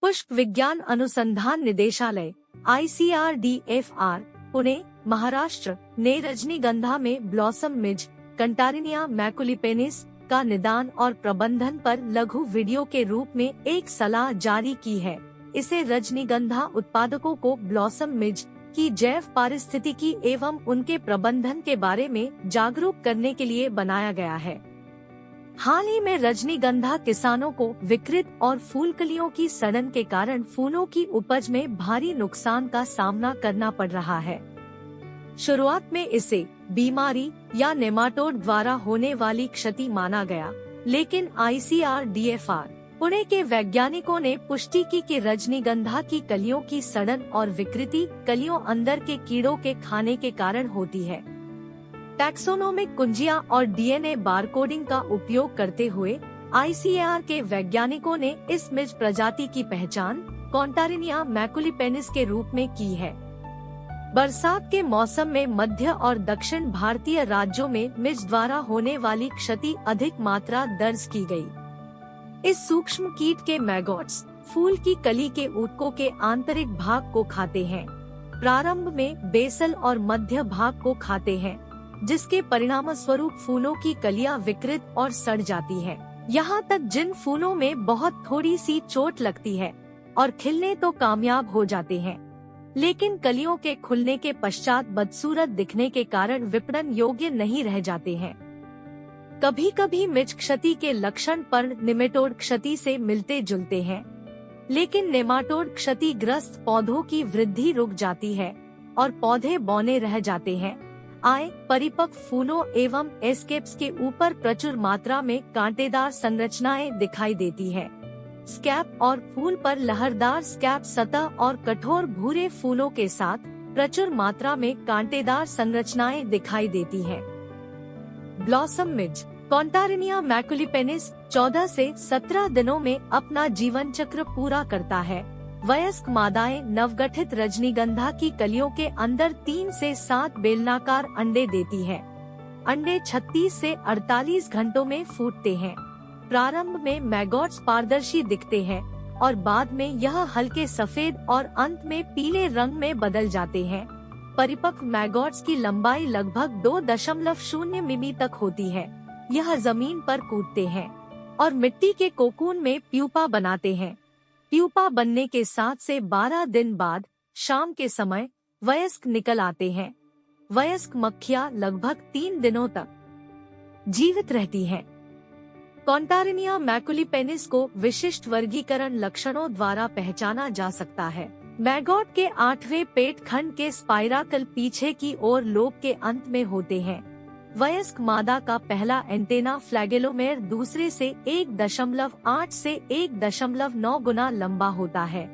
पुष्प विज्ञान अनुसंधान निदेशालय ICRDFR पुणे महाराष्ट्र ने रजनीगंधा में ब्लॉसम मिज कंटारिनिया मैकुलिपेनिस का निदान और प्रबंधन पर लघु वीडियो के रूप में एक सलाह जारी की है। इसे रजनीगंधा उत्पादकों को ब्लॉसम मिज की जैव पारिस्थितिकी एवं उनके प्रबंधन के बारे में जागरूक करने के लिए बनाया गया है। हाल ही में रजनीगंधा किसानों को विकृत और फूलकलियों की सड़न के कारण फूलों की उपज में भारी नुकसान का सामना करना पड़ रहा है। शुरुआत में इसे बीमारी या नेमाटोड द्वारा होने वाली क्षति माना गया, लेकिन ICRDFR पुणे के वैज्ञानिकों ने पुष्टि की कि रजनीगंधा की कलियों की सड़न और विकृति कलियों अंदर के कीड़ों के खाने के कारण होती है। टैक्सोनोमिक कुंजियां और DNA बारकोडिंग का उपयोग करते हुए ICAR के वैज्ञानिकों ने इस मिज प्रजाति की पहचान कॉन्टारिनिया मैकुलिपेनिस के रूप में की है। बरसात के मौसम में मध्य और दक्षिण भारतीय राज्यों में मिज द्वारा होने वाली क्षति अधिक मात्रा दर्ज की गई। इस सूक्ष्म कीट के मैगोट्स फूल की कली के ऊतकों के आंतरिक भाग को खाते हैं। प्रारंभ में बेसल और मध्य भाग को खाते हैं, जिसके परिणाम स्वरूप फूलों की कलियां विकृत और सड़ जाती हैं। यहाँ तक जिन फूलों में बहुत थोड़ी सी चोट लगती है और खिलने तो कामयाब हो जाते हैं, लेकिन कलियों के खुलने के पश्चात बदसूरत दिखने के कारण विपणन योग्य नहीं रह जाते हैं। कभी कभी मिज क्षति के लक्षण पर निमेटोड क्षति से मिलते जुलते हैं, लेकिन नेमाटोड क्षतिग्रस्त पौधों की वृद्धि रुक जाती है और पौधे बौने रह जाते हैं। परिपक्व फूलों एवं एस्केप्स के ऊपर प्रचुर मात्रा में कांटेदार संरचनाएं दिखाई देती है। स्कैप और फूल पर लहरदार स्कैप सतह और कठोर भूरे फूलों के साथ प्रचुर मात्रा में कांटेदार संरचनाएं दिखाई देती हैं। ब्लॉसम मिज कॉन्टारिनिया मैकुलिपेनिस 14 से 17 दिनों में अपना जीवन चक्र पूरा करता है। वयस्क मादाएं नवगठित रजनीगंधा की कलियों के अंदर 3 से 7 बेलनाकार अंडे देती है। अंडे 36 से 48 घंटों में फूटते हैं। प्रारंभ में मैगोट्स पारदर्शी दिखते हैं और बाद में यह हल्के सफेद और अंत में पीले रंग में बदल जाते हैं। परिपक्व मैगोट्स की लंबाई लगभग 2.0 मिमी तक होती है। यह जमीन पर कूदते हैं और मिट्टी के कोकून में प्यूपा बनाते हैं। प्यूपा बनने के 7 से 12 दिन बाद शाम के समय वयस्क निकल आते हैं। वयस्क मक्खियां लगभग 3 दिनों तक जीवित रहती हैं। कॉन्टारिनिया मैकुलिपेनिस को विशिष्ट वर्गीकरण लक्षणों द्वारा पहचाना जा सकता है। मैगोट के 8वें पेट खंड के स्पाइराकल पीछे की ओर लोब के अंत में होते हैं। वयस्क मादा का पहला एंटेना फ्लैगेलोमेर दूसरे से 1.8 से 1.9 गुना लंबा होता है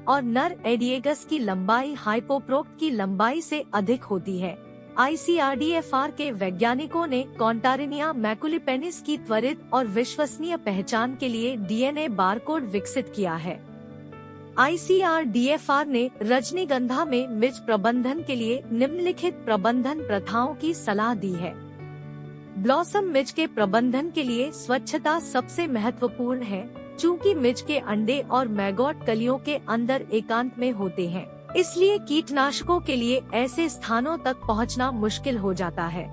और नर एडिएगस की लंबाई हाइपोप्रोक्ट की लंबाई से अधिक होती है। ICRDFR के वैज्ञानिकों ने कॉन्टारिनिया मैकुलिपेनिस की त्वरित और विश्वसनीय पहचान के लिए DNA बारकोड विकसित किया है। ICRDFR ने रजनीगंधा में मिज प्रबंधन के लिए निम्नलिखित प्रबंधन प्रथाओं की सलाह दी है। ब्लॉसम मिज के प्रबंधन के लिए स्वच्छता सबसे महत्वपूर्ण है, चूँकि मिज के अंडे और मैगोट कलियों के अंदर एकांत में होते हैं, इसलिए कीटनाशकों के लिए ऐसे स्थानों तक पहुंचना मुश्किल हो जाता है।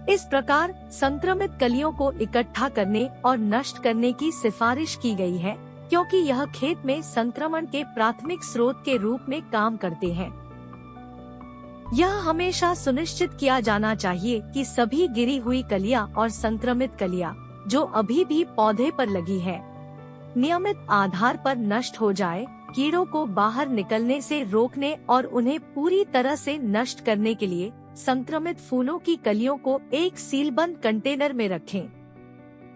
इस प्रकार संक्रमित कलियों को इकट्ठा करने और नष्ट करने की सिफारिश की गई है, क्योंकि यह खेत में संक्रमण के प्राथमिक स्रोत के रूप में काम करते हैं। यह हमेशा सुनिश्चित किया जाना चाहिए कि सभी गिरी हुई कलियां और संक्रमित कलियां जो अभी भी पौधे पर लगी है, नियमित आधार पर नष्ट हो जाए। कीड़ों को बाहर निकलने से रोकने और उन्हें पूरी तरह से नष्ट करने के लिए संक्रमित फूलों की कलियों को एक सीलबंद कंटेनर में रखें।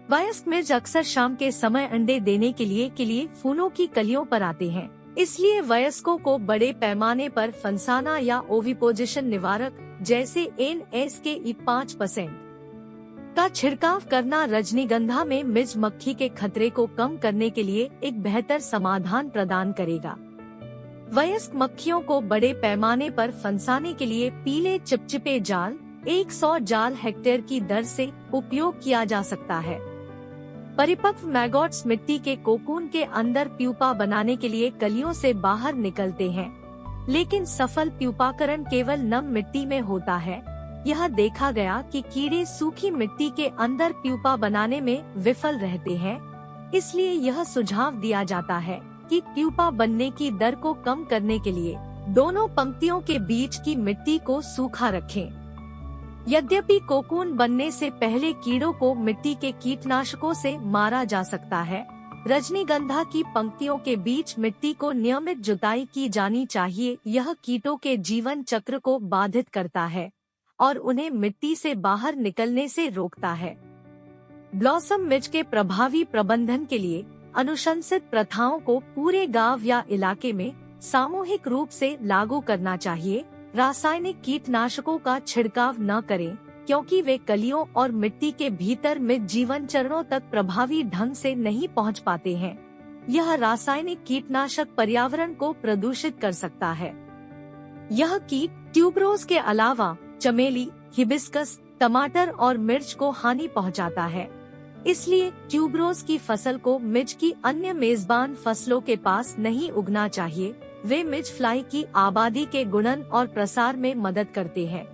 वयस्क मिज अक्सर शाम के समय अंडे देने के लिए फूलों की कलियों पर आते हैं, इसलिए वयस्कों को बड़े पैमाने पर फंसाना या ओविपोजिशन निवारक जैसे NSK 5% का छिड़काव करना रजनीगंधा में मिज मक्खी के खतरे को कम करने के लिए एक बेहतर समाधान प्रदान करेगा। वयस्क मक्खियों को बड़े पैमाने पर फंसाने के लिए पीले चिपचिपे जाल 100 जाल हेक्टेयर की दर से उपयोग किया जा सकता है। परिपक्व मैगोट्स मिट्टी के कोकून के अंदर प्यूपा बनाने के लिए कलियों से बाहर निकलते हैं, लेकिन सफल प्यूपाकरण केवल नम मिट्टी में होता है। यह देखा गया कि कीड़े सूखी मिट्टी के अंदर प्यूपा बनाने में विफल रहते हैं। इसलिए यह सुझाव दिया जाता है कि प्यूपा बनने की दर को कम करने के लिए दोनों पंक्तियों के बीच की मिट्टी को सूखा रखें। यद्यपि कोकून बनने से पहले कीड़ों को मिट्टी के कीटनाशकों से मारा जा सकता है, रजनीगंधा की पंक्तियों के बीच मिट्टी को नियमित जुताई की जानी चाहिए। यह कीटों के जीवन चक्र को बाधित करता है और उन्हें मिट्टी से बाहर निकलने से रोकता है। ब्लॉसम मिज के प्रभावी प्रबंधन के लिए अनुशंसित प्रथाओं को पूरे गांव या इलाके में सामूहिक रूप से लागू करना चाहिए। रासायनिक कीटनाशकों का छिड़काव न करें, क्योंकि वे कलियों और मिट्टी के भीतर में जीवन चरणों तक प्रभावी ढंग से नहीं पहुंच पाते हैं। यह रासायनिक कीटनाशक पर्यावरण को प्रदूषित कर सकता है। यह कीट ट्यूबरोज के अलावा चमेली, हिबिस्कस, टमाटर और मिर्च को हानि पहुंचाता है। इसलिए ट्यूबरोज की फसल को मिर्च की अन्य मेजबान फसलों के पास नहीं उगना चाहिए। वे मिर्च फ्लाई की आबादी के गुणन और प्रसार में मदद करते हैं।